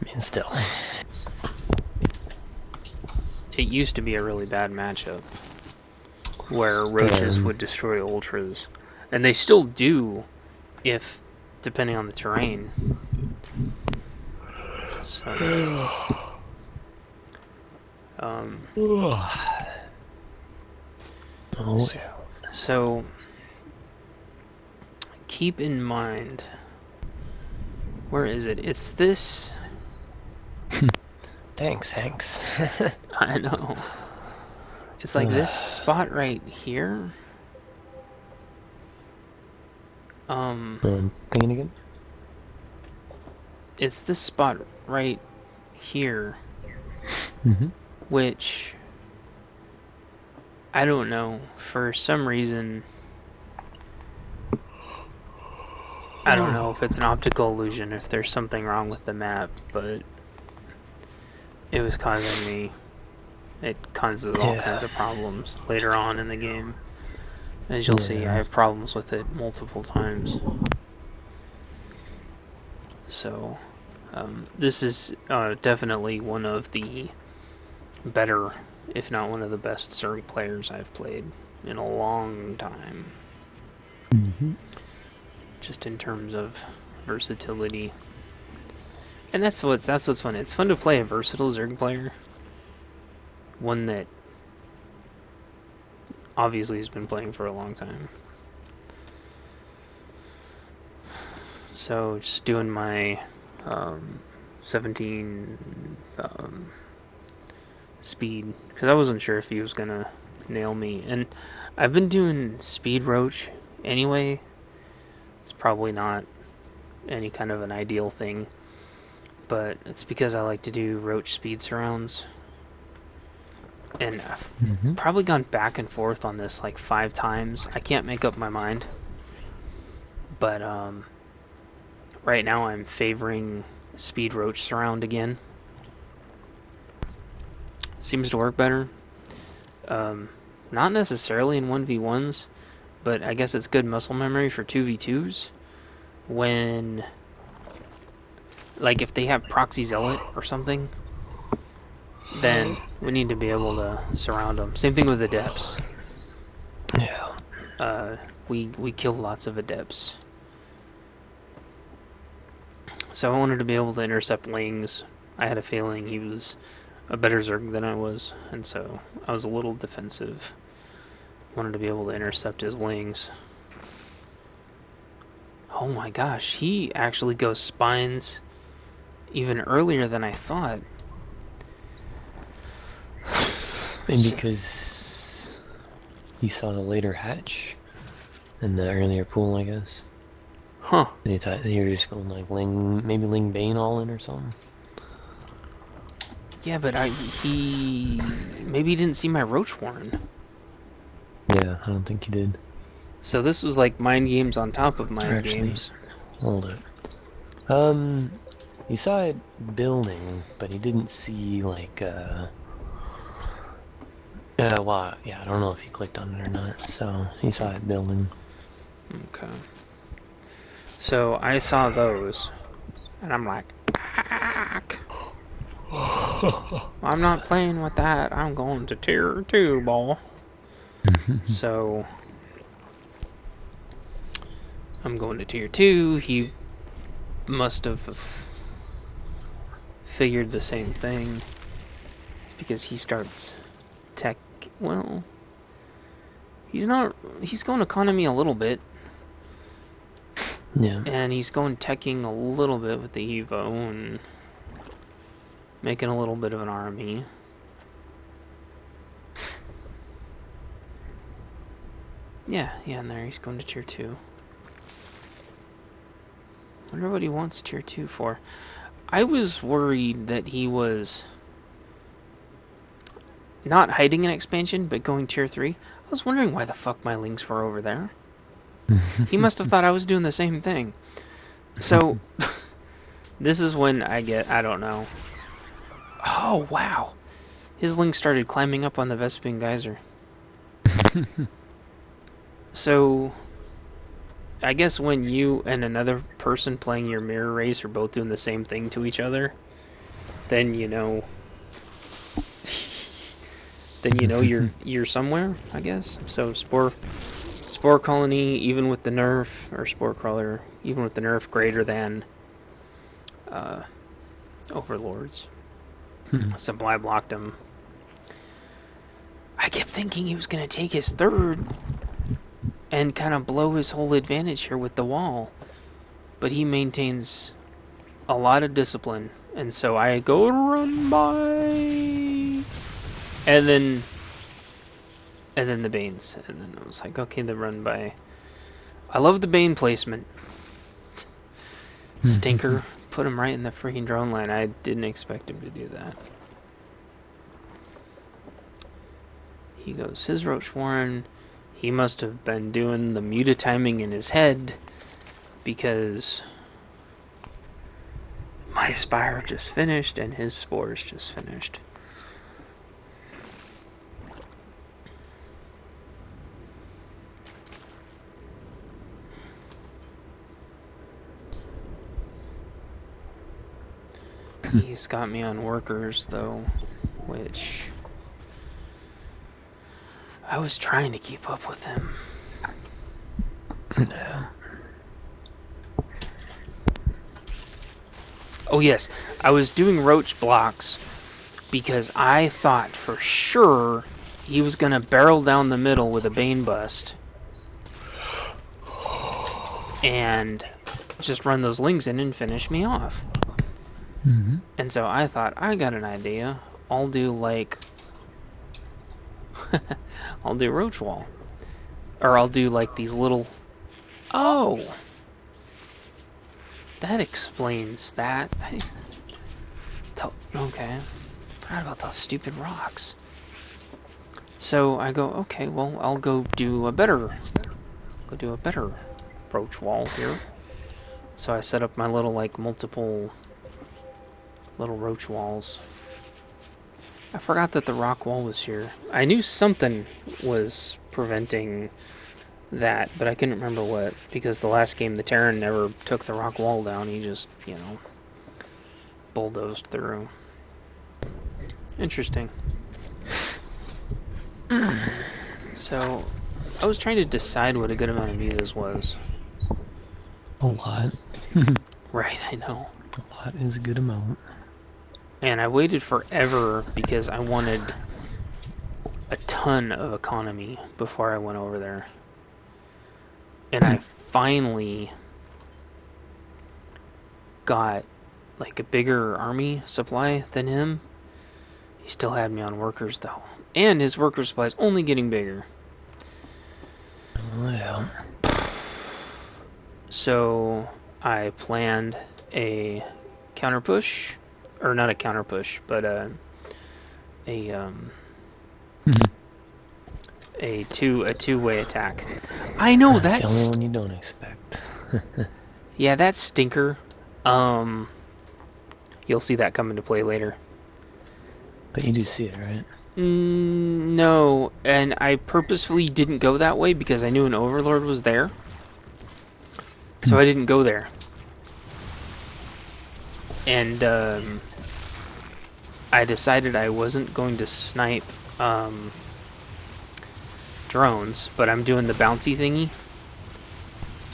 mean, still. It used to be a really bad matchup where roaches would destroy ultras, and they still do, if depending on the terrain. So, so keep in mind, where is it? It's this. Thanks, Hanks. I know. It's like this spot right here. Thinking again? It's this spot right here, which I don't know, for some reason. I don't know if it's an optical illusion, if there's something wrong with the map, but it was causing me. It causes all kinds of problems later on in the game. As you'll see, I have problems with it multiple times. So, this is definitely one of the better, if not one of the best Zerg players I've played in a long time. Just in terms of versatility. And that's what's fun. It's fun to play a versatile Zerg player. One that obviously has been playing for a long time. So just doing my 17 speed, because I wasn't sure if he was gonna nail me. And I've been doing speed roach anyway. It's probably not any kind of an ideal thing, but it's because I like to do roach speed surrounds. And I've probably gone back and forth on this like 5 times. I can't make up my mind. But right now I'm favoring speed roach surround again. Seems to work better. Not necessarily in 1v1s, but I guess it's good muscle memory for 2v2s. When, like, if they have proxy zealot or something, then we need to be able to surround them. Same thing with adepts. Yeah. We kill lots of adepts. So I wanted to be able to intercept Lings. I had a feeling he was a better Zerg than I was, and so I was a little defensive. Wanted to be able to intercept his Lings. Oh my gosh, he actually goes spines even earlier than I thought. Maybe because he saw the later hatch in the earlier pool, I guess. Huh. And he thought you were just going like maybe Ling Bane all in or something. Yeah, but he maybe he didn't see my Roach Warren. Yeah, I don't think he did. So this was like mind games on top of mind games. Hold it. He saw it building, but he didn't see like well, yeah, I don't know if he clicked on it or not. So he saw it building. Okay. So I saw those, and I'm like, I'm not playing with that. I'm going to tier 2, ball. So I'm going to tier 2. He must have figured the same thing, because he starts tech. Well, he's going economy a little bit. Yeah. And he's going teching a little bit with the Evo and making a little bit of an army. Yeah, and there he's going to tier 2. Wonder what he wants tier 2 for. I was worried that he was not hiding an expansion, but going tier 3. I was wondering why the fuck my links were over there. He must have thought I was doing the same thing. So, this is when I don't know. Oh, wow. His link started climbing up on the Vespian Geyser. So, I guess when you and another person playing your mirror race are both doing the same thing to each other, then you know you're somewhere, I guess. So Spore Colony, even with the nerf, or Spore Crawler, even with the nerf, greater than Overlords. Supply blocked him. I kept thinking he was going to take his third and kind of blow his whole advantage here with the wall. But he maintains a lot of discipline. And so I go run by. And then the Banes. And then I was like, okay, the run by. I love the Bane placement. Stinker. Put him right in the freaking drone line. I didn't expect him to do that. He goes his Roach Warren. He must have been doing the muta timing in his head because my Spire just finished and his Spores just finished. He's got me on workers though, which I was trying to keep up with him. No. Oh yes, I was doing roach blocks because I thought for sure he was going to barrel down the middle with a Bane Bust and just run those lings in and finish me off. And so I thought, I got an idea. I'll do like I'll do Roach Wall. Or I'll do like these little... Oh! That explains that. Okay. Forgot about those stupid rocks. So I go, okay, well, I'll go do a better Roach Wall here. So I set up my little, like, multiple little Roach Walls. I forgot that the rock wall was here. I knew something was preventing that, but I couldn't remember what, because the last game the Terran never took the rock wall down. He just, bulldozed through. Interesting. So, I was trying to decide what a good amount of mutas was. A lot. Right, I know. A lot is a good amount. And I waited forever because I wanted a ton of economy before I went over there. And I finally got like a bigger army supply than him. He still had me on workers though. And his worker supply is only getting bigger. Oh, yeah. So I planned a counter push. Or not a counter push, but a two-way attack. I know that's the only one you don't expect. Yeah, that's Stinker. You'll see that come into play later. But you do see it, right? No, and I purposefully didn't go that way because I knew an Overlord was there. So I didn't go there. And I decided I wasn't going to snipe drones, but I'm doing the bouncy thingy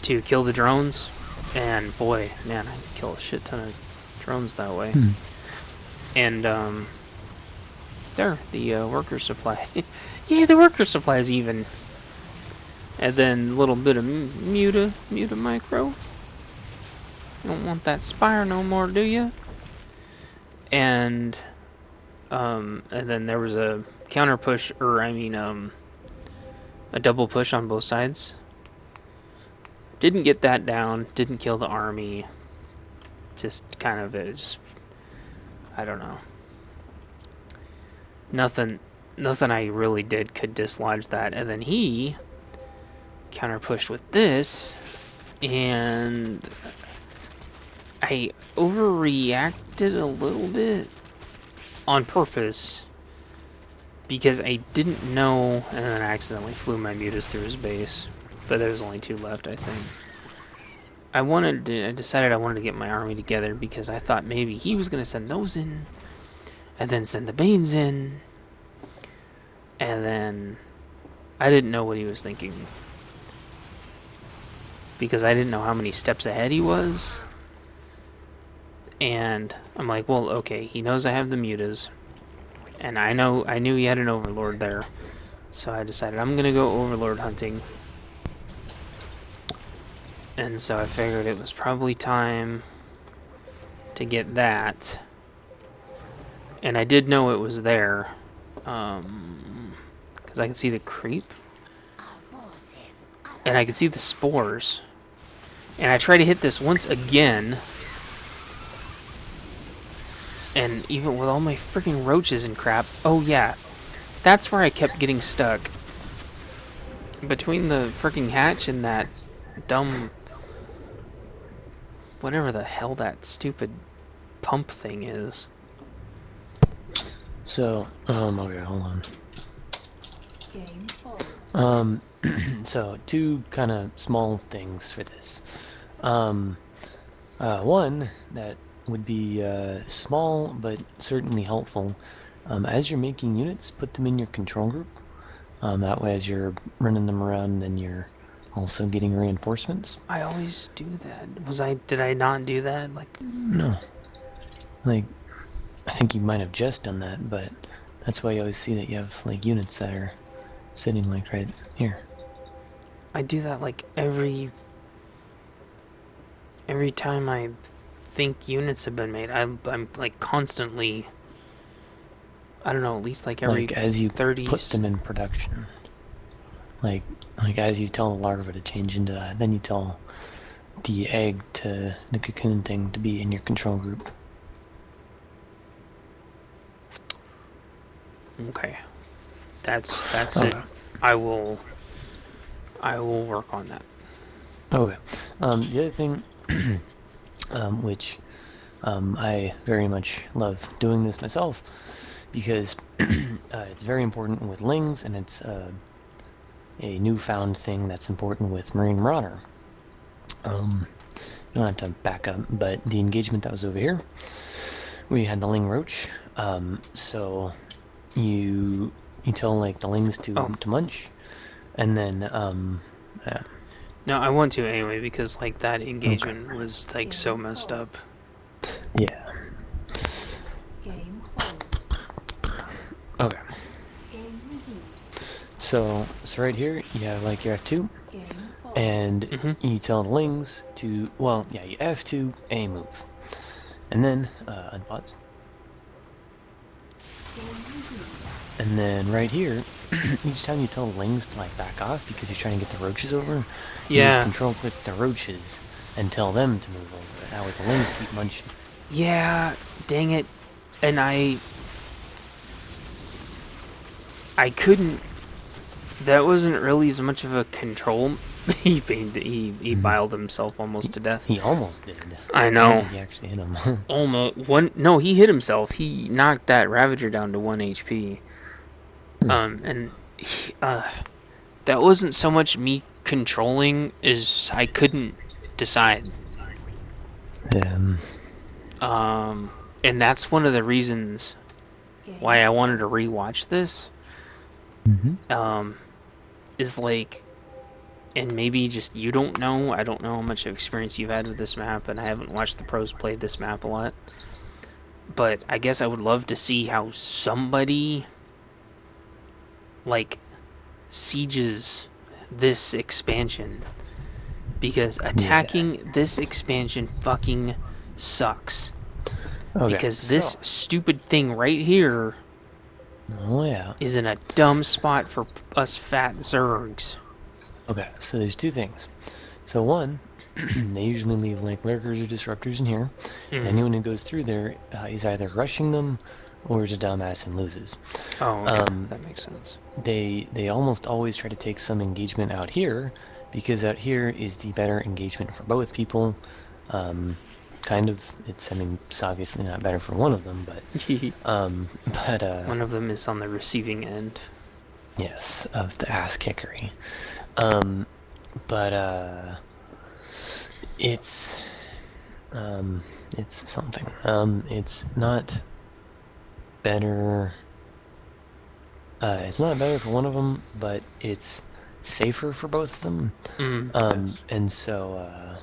to kill the drones. And boy, man, I kill a shit ton of drones that way. And there, the worker supply. Yeah, the worker supply is even. And then a little bit of muta micro. You don't want that Spire no more, do you? And then there was a counter push, a double push on both sides. Didn't get that down, didn't kill the army. Just kind of, I don't know. Nothing I really did could dislodge that. And then he counter pushed with this, and I overreacted a little bit on purpose because I didn't know, and then I accidentally flew my mutas through his base. But there's only 2 left, I think. I decided I wanted to get my army together because I thought maybe he was gonna send those in, and then send the Banes in, and then I didn't know what he was thinking because I didn't know how many steps ahead he was. And I'm like, well, okay, he knows I have the mutas, and I knew he had an overlord there, so I decided I'm gonna go overlord hunting. And so I figured it was probably time to get that. And I did know it was there, because I could see the creep, and I could see the spores. And I tried to hit this once again, and even with all my freaking roaches and crap, oh yeah, that's where I kept getting stuck. Between the freaking hatch and that dumb, whatever the hell that stupid pump thing is. So, okay, hold on. So two kind of small things for this. One that would be small but certainly helpful. As you're making units, put them in your control group. That way, as you're running them around, then you're also getting reinforcements. I always do that. Did I not do that? Like, no. Like, I think you might have just done that, but that's why you always see that you have like units that are sitting like right here. I do that like every time I think units have been made. I'm like constantly, I don't know, at least like every like as you 30s. Put them in production. Like as you tell the larva to change into that, then you tell the egg to the cocoon thing to be in your control group. Okay, that's it. I will work on that. Okay. The other thing, which I very much love doing this myself, because it's very important with Lings, and it's a newfound thing that's important with Marine Marauder. You don't have to back up, but the engagement that was over here, we had the Ling Roach. So you tell like the Lings to munch, and then yeah. No, I want to anyway because like that engagement was like so messed up. Yeah. Okay. So right here you have like your F2, and you tell the Lings to, well, yeah, you F2 a move, and then unpause. And then right here, each time you tell the Lings to like back off because you're trying to get the roaches over, you just control click the roaches and tell them to move over. That way the Lings keep munching. Yeah, dang it. And I couldn't, that wasn't really as much of a control. he biled himself almost to death. He almost did. I know. He actually hit him. Almost. No, he hit himself. He knocked that Ravager down to 1 HP. And that wasn't so much me controlling as I couldn't decide. And that's one of the reasons why I wanted to rewatch this. Is like, and maybe just you don't know. I don't know how much experience you've had with this map, and I haven't watched the pros play this map a lot. But I guess I would love to see how somebody like sieges this expansion, because attacking this expansion fucking sucks. Okay, because this stupid thing right here is in a dumb spot for us fat Zergs. Okay, so there's two things. So one, they usually leave like lurkers or disruptors in here. And anyone who goes through there is either rushing them or is a dumbass and loses. Oh, okay. That makes sense. They almost always try to take some engagement out here, because out here is the better engagement for both people. Kind of. It's obviously not better for one of them, but one of them is on the receiving end. Yes, of the ass kickery. It's it's something. It's not better. It's not better for one of them, but it's safer for both of them. Yes. And so,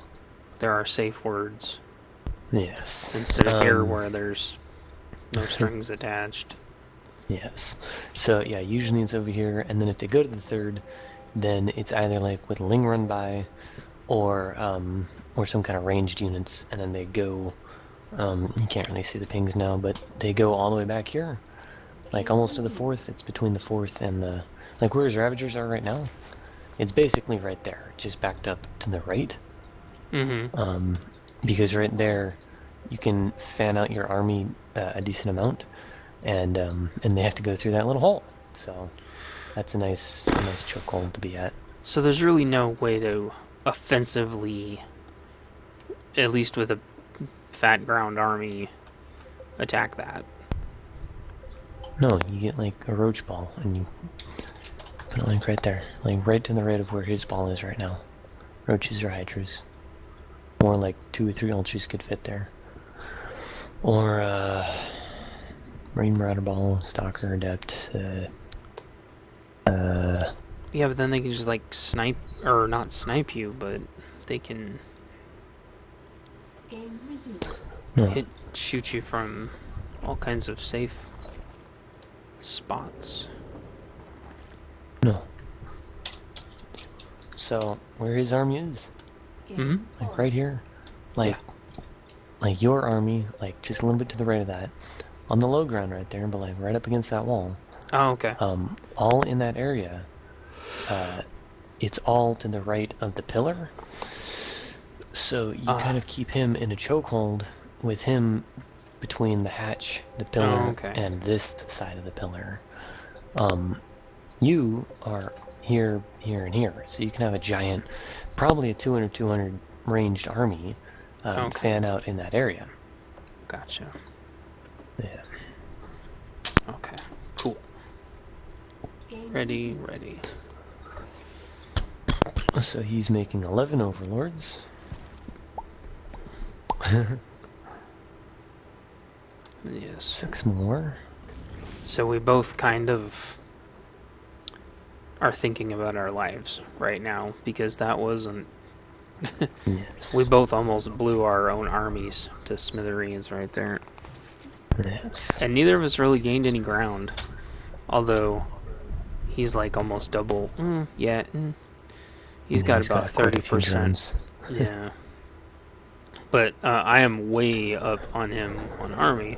There are safe words yes. instead of here where there's no strings attached. Yes. So yeah, usually it's over here, and then if they go to the third, then it's either like with a Ling run by, or some kind of ranged units, and then they go. You can't really see the pings now, but they go all the way back here, like almost to the fourth. It's between the fourth and the like where his Ravagers are right now. It's basically right there, just backed up to the right. Because right there, you can fan out your army a decent amount, and they have to go through that little hole. So that's a nice chokehold to be at. So there's really no way to offensively, at least with a fat ground army, attack that. No, you get like a roach ball, and you put it like right there, like right to the right of where his ball is right now. Roaches or hydras. More like 2 or 3 ultras could fit there. Or Marine Marauder Ball, Stalker, Adept. Yeah, but then they can just like snipe, or not snipe you, but they can shoot you from all kinds of safe spots. No. So where his army is, like right here, like like your army, like just a little bit to the right of that, on the low ground right there, but like right up against that wall. Oh, okay. All in that area. It's all to the right of the pillar. So you kind of keep him in a chokehold with him between the hatch, the pillar, and this side of the pillar. You are here, here, and here. So you can have a giant, probably a 200 ranged army fan out in that area. Gotcha. Yeah. Okay, cool. Ready. So he's making 11 overlords. Yes. 6 more. So we both kind of are thinking about our lives right now, because that wasn't... Yes. We both almost blew our own armies to smithereens right there. Yes. And neither of us really gained any ground. Although, he's like almost double. He's got about 30%. Yeah. But I am way up on him on army.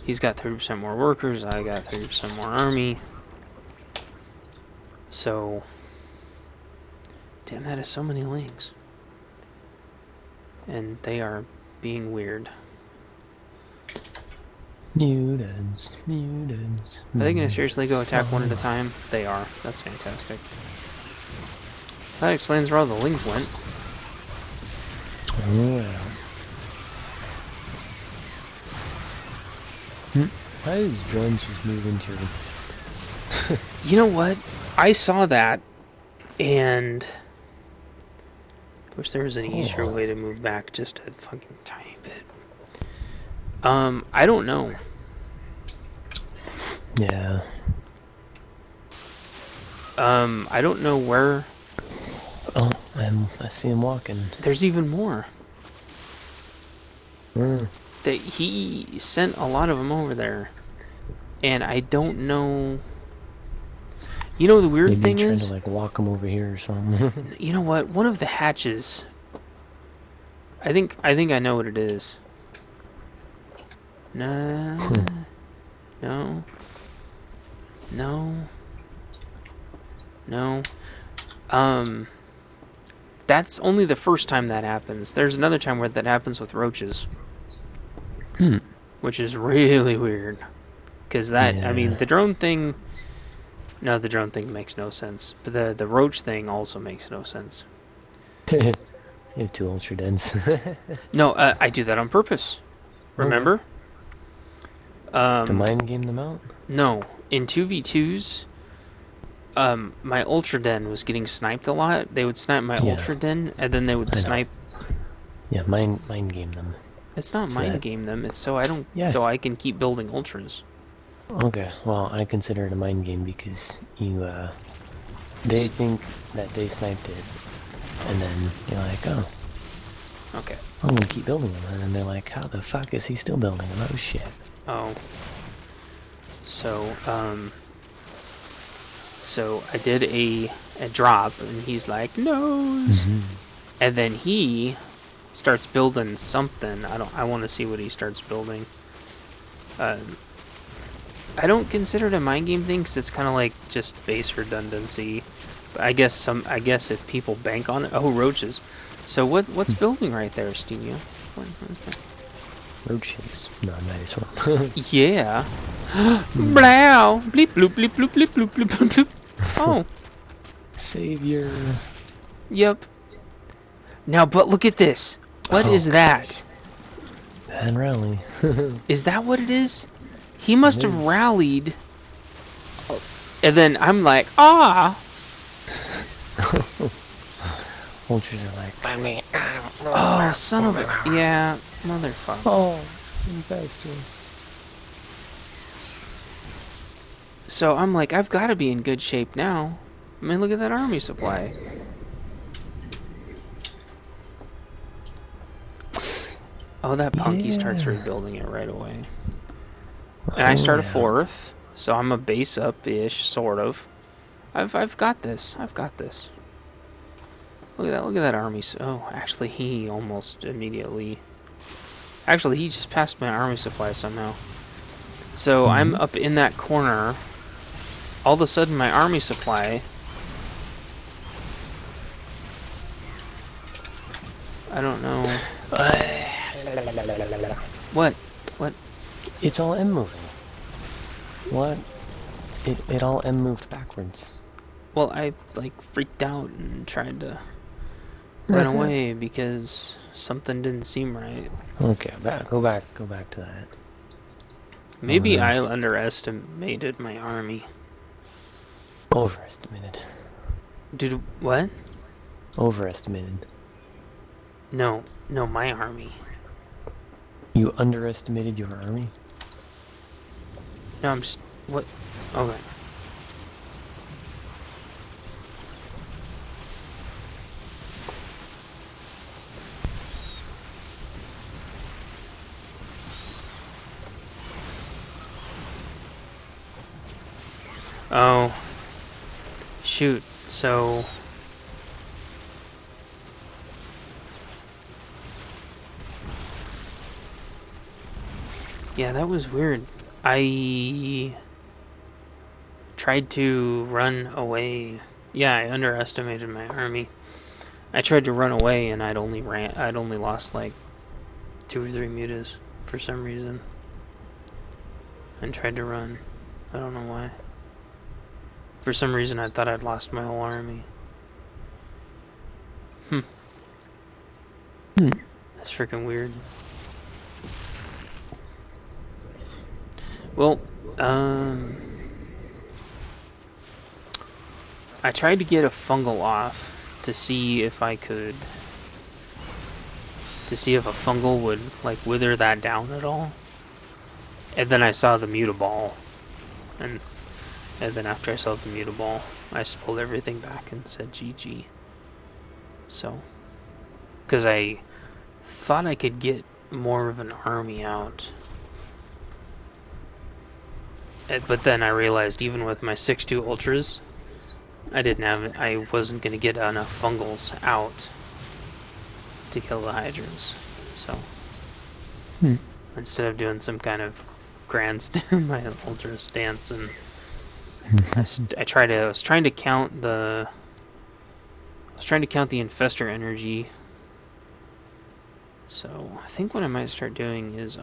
He's got 30% more workers. I got 30% more army. So, damn, that is so many links. And they are being weird. Mutants. Are they going to seriously go attack one at a time? They are. That's fantastic. That explains where all the lings went. Yeah. Why does drones just move into... You know what? I saw that, and... wish there was an easier way to move back just a fucking tiny bit. I don't know. Yeah. I don't know where... Oh, I see him walking. There's even more. Mm. That he sent a lot of them over there, and I don't know. You know the weird thing is, trying to like walk them over here or something. you know what? One of the hatches. I think I know what it is. No. That's only the first time that happens. There's another time where that happens with roaches. Which is really weird. Because that, I mean, the drone thing... No, the drone thing makes no sense. But the roach thing also makes no sense. You have 2 ultra dens. No, I do that on purpose. Remember? To mind game them out? No. In 2v2s, my Ultra Den was getting sniped a lot. They would snipe my Ultra Den, and then they would snipe Yeah, mind game them. It's not So mind that, game them. It's so I don't, yeah. so I can keep building ultras. Okay, well, I consider it a mind game because they think that they sniped it, and then you're like, oh, Okay. I'm gonna keep building them, and then they're like, how the fuck is he still building them? Oh shit. Oh. So, so I did a drop, and he's like, "Nose," and then he starts building something. I want to see what he starts building. I don't consider it a mind game thing because it's kind of like just base redundancy. But I guess if people bank on it, oh, roaches. So what's building right there, Stevia? What is that? Roaches. No, nice one. Yeah. Blow. Bleep bloop bleep bloop bleep bloop bloop bloop bloop. Oh. Savior. Yep. Now, but look at this. What Oh, is that? and rally. Is that what it is? He must It have is. rallied. And then I'm like, ah. Vultures are like, Oh, son of a. Yeah, motherfucker. oh, investor. So I'm like, I've got to be in good shape now. I mean, look at that army supply. Oh, that punky starts Yeah. rebuilding it right away. And I start a yeah. fourth, so I'm a base up-ish, sort of. I've got this. I've got this. Look at that. Look at that army. Oh, actually, he almost immediately. Actually, he just passed my army supply somehow. So I'm up in that corner. All of a sudden, my army supply. I don't know. What? What? It's all M moving. What? It all M moved backwards. Well, I like freaked out and tried to run away because something didn't seem right. Okay, go back to that. Maybe I underestimated my army. Overestimated. Did what? Overestimated. No, my army. You underestimated your army? No, what? Okay. Oh. Shoot. So. Yeah, that was weird. I tried to run away. Yeah, I underestimated my army. I tried to run away and I'd only lost like 2 or 3 mutas for some reason. And tried to run. I don't know why. For some reason I thought I'd lost my whole army. That's freaking weird. Well, I tried to get a fungal off to see if I could, to see if a fungal would like wither that down at all. And then I saw the mutaball, and then after I saw the mutaball, I just pulled everything back and said GG. So, because I thought I could get more of an army out. But then I realized even with my 6-2 ultras, I wasn't going to get enough fungals out to kill the hydras. So instead of doing some kind of my ultra stance, and I was trying to count the infestor energy. So I think what I might start doing is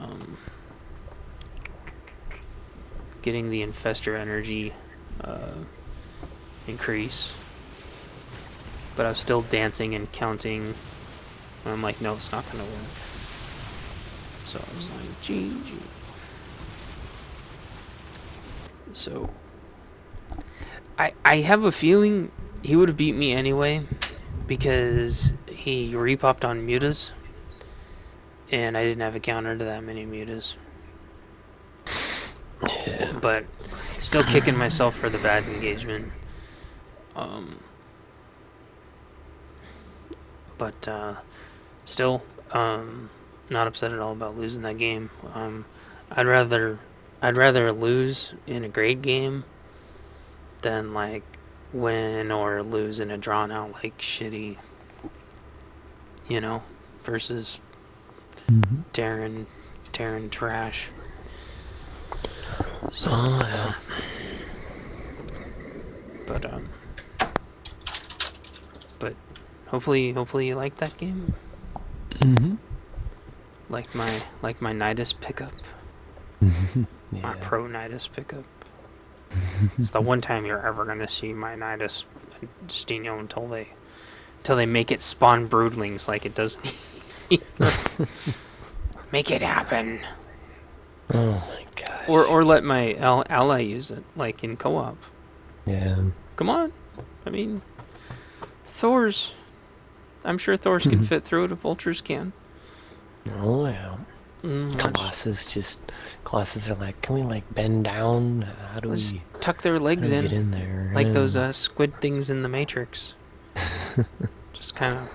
getting the infestor energy increase. But I was still dancing and counting. And I'm like, no, it's not going to work. So I was like, GG. So I have a feeling he would have beat me anyway because he repopped on mutas. and I didn't have a counter to that many mutas. Yeah. But still kicking myself for the bad engagement. Um, but still, not upset at all about losing that game. I'd rather lose in a great game than like win or lose in a drawn out like shitty, versus Mm-hmm. tearing trash. So, Oh, yeah. but hopefully you like that game. Mm-hmm. Like my Nidus pickup, Mm-hmm. my Yeah. pro Nidus pickup. It's the one time you're ever gonna see my Nidus and Destino until they make it spawn broodlings like it doesn't. Make it happen. Oh my gosh. Or let my ally use it, like in co-op. Yeah. Come on. I mean, Thor's. I'm sure Thor's can fit through it if Vultures can. Oh yeah. Colossus are like, can we like bend down? How do Let's we tuck their legs get in, in there? like those squid things in the Matrix. Just kind of